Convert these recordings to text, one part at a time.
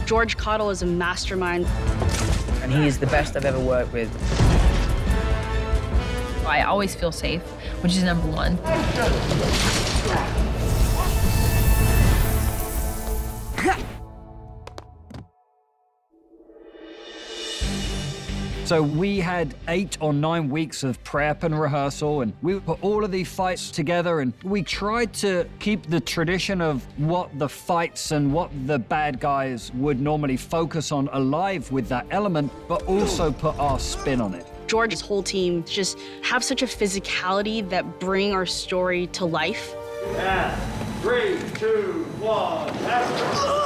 George Cottle is a mastermind. And he is the best I've ever worked with. I always feel safe, which is number one. So we had 8 or 9 weeks of prep and rehearsal, and we put all of these fights together, and we tried to keep the tradition of what the fights and what the bad guys would normally focus on alive with that element, but also put our spin on it. George's whole team just have such a physicality that bring our story to life. And 3, 2, 1, action.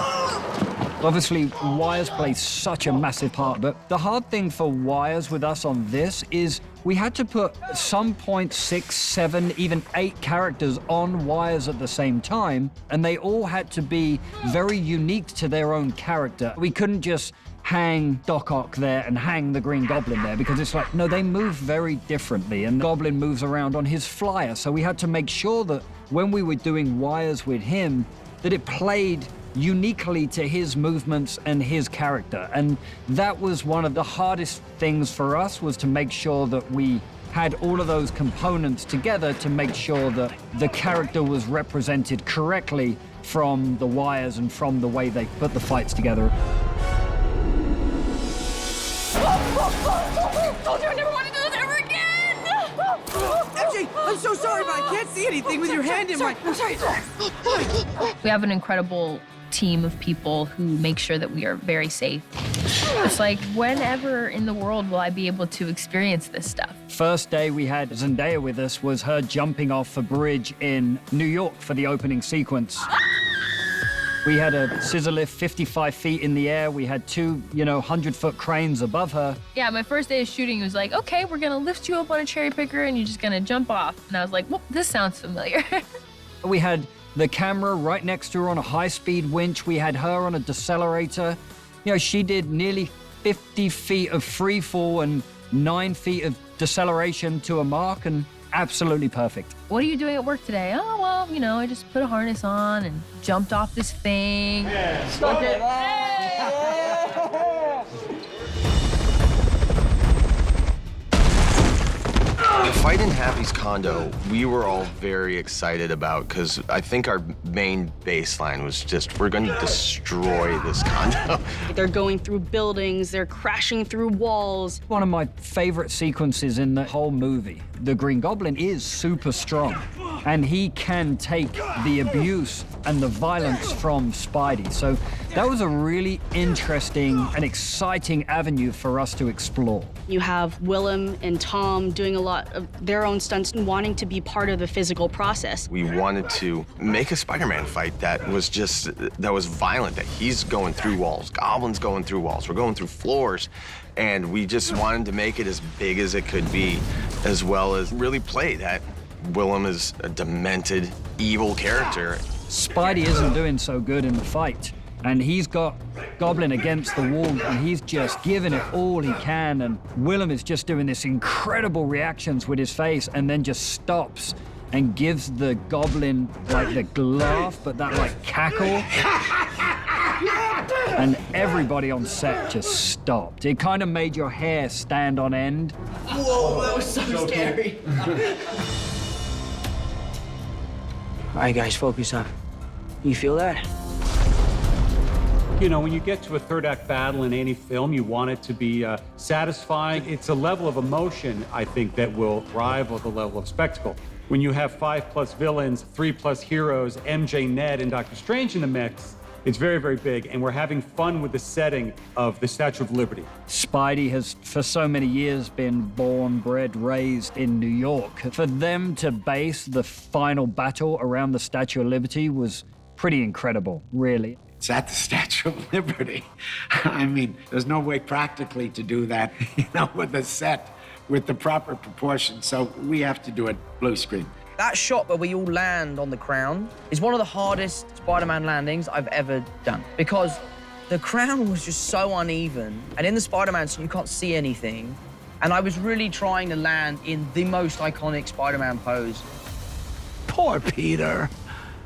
Obviously, wires play such a massive part, but the hard thing for wires with us on this is we had to put some 6, 7, even 8 characters on wires at the same time, and they all had to be very unique to their own character. We couldn't just hang Doc Ock there and hang the Green Goblin there, because it's like, no, they move very differently, and the Goblin moves around on his flyer. So we had to make sure that when we were doing wires with him, that it played uniquely to his movements and his character. And that was one of the hardest things for us, was to make sure that we had all of those components together to make sure that the character was represented correctly from the wires and from the way they put the fights together. Told you I never want to do this ever again! MJ, I'm so sorry, but I can't see anything with your hand in my... I'm sorry. We have an incredible team of people who make sure that we are very safe. It's like, whenever in the world will I be able to experience this stuff? First day we had Zendaya with us was her jumping off a bridge in New York for the opening sequence. We had a scissor lift 55 feet in the air. We had 2, 100-foot cranes above her. Yeah, my first day of shooting was like, okay, we're gonna lift you up on a cherry picker and you're just gonna jump off. And I was like, well, this sounds familiar. We had the camera right next to her on a high-speed winch. We had her on a decelerator. She did nearly 50 feet of free fall and 9 feet of deceleration to a mark, and absolutely perfect. What are you doing at work today? Oh, well, I just put a harness on and jumped off this thing. Yeah, Stuck it. The fight in Happy's condo, we were all very excited about, because I think our main baseline was just, we're going to destroy this condo. They're going through buildings, they're crashing through walls. One of my favorite sequences in the whole movie. The Green Goblin is super strong, and he can take the abuse and the violence from Spidey. So that was a really interesting and exciting avenue for us to explore. You have Willem and Tom doing a lot of their own stunts and wanting to be part of the physical process. We wanted to make a Spider-Man fight that was violent, that he's going through walls, Goblin's going through walls, we're going through floors, and we just wanted to make it as big as it could be, as well as really play that Willem is a demented, evil character. Spidey isn't doing so good in the fight, and he's got Goblin against the wall, and he's just giving it all he can, and Willem is just doing this incredible reactions with his face, and then just stops and gives the Goblin the laugh, but that cackle. And everybody on set just stopped. It kind of made your hair stand on end. Whoa, that was so scary. All right, guys, focus up. You feel that? When you get to a third act battle in any film, you want it to be satisfying. It's a level of emotion, I think, that will rival the level of spectacle. When you have 5+ villains, 3+ heroes, MJ, Ned, and Doctor Strange in the mix, it's very, very big, and we're having fun with the setting of the Statue of Liberty. Spidey has, for so many years, been born, bred, raised in New York. For them to base the final battle around the Statue of Liberty was pretty incredible, really. It's at the Statue of Liberty. I mean, there's no way practically to do that, with a set, with the proper proportions. So we have to do it blue screen. That shot where we all land on the crown is one of the hardest Spider-Man landings I've ever done, because the crown was just so uneven, and in the Spider-Man suit you can't see anything, and I was really trying to land in the most iconic Spider-Man pose. Poor Peter.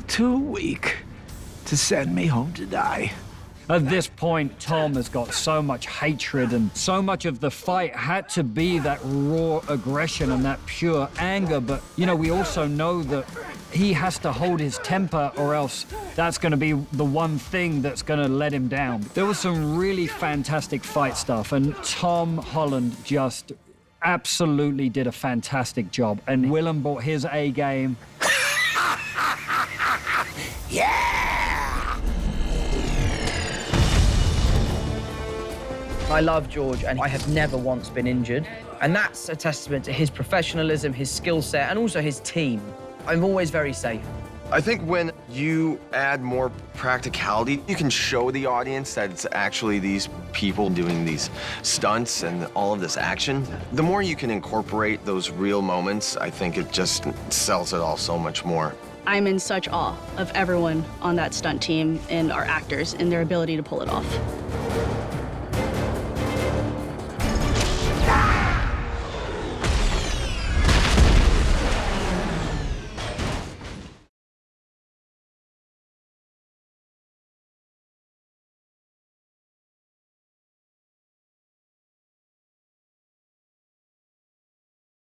Too weak to send me home to die. At this point, Tom has got so much hatred, and so much of the fight had to be that raw aggression and that pure anger. But, you know, we also know that he has to hold his temper, or else that's going to be the one thing that's going to let him down. There was some really fantastic fight stuff, and Tom Holland just absolutely did a fantastic job. And Willem brought his A game. I love George, and I have never once been injured. And that's a testament to his professionalism, his skill set, and also his team. I'm always very safe. I think when you add more practicality, you can show the audience that it's actually these people doing these stunts and all of this action. The more you can incorporate those real moments, I think it just sells it all so much more. I'm in such awe of everyone on that stunt team and our actors and their ability to pull it off.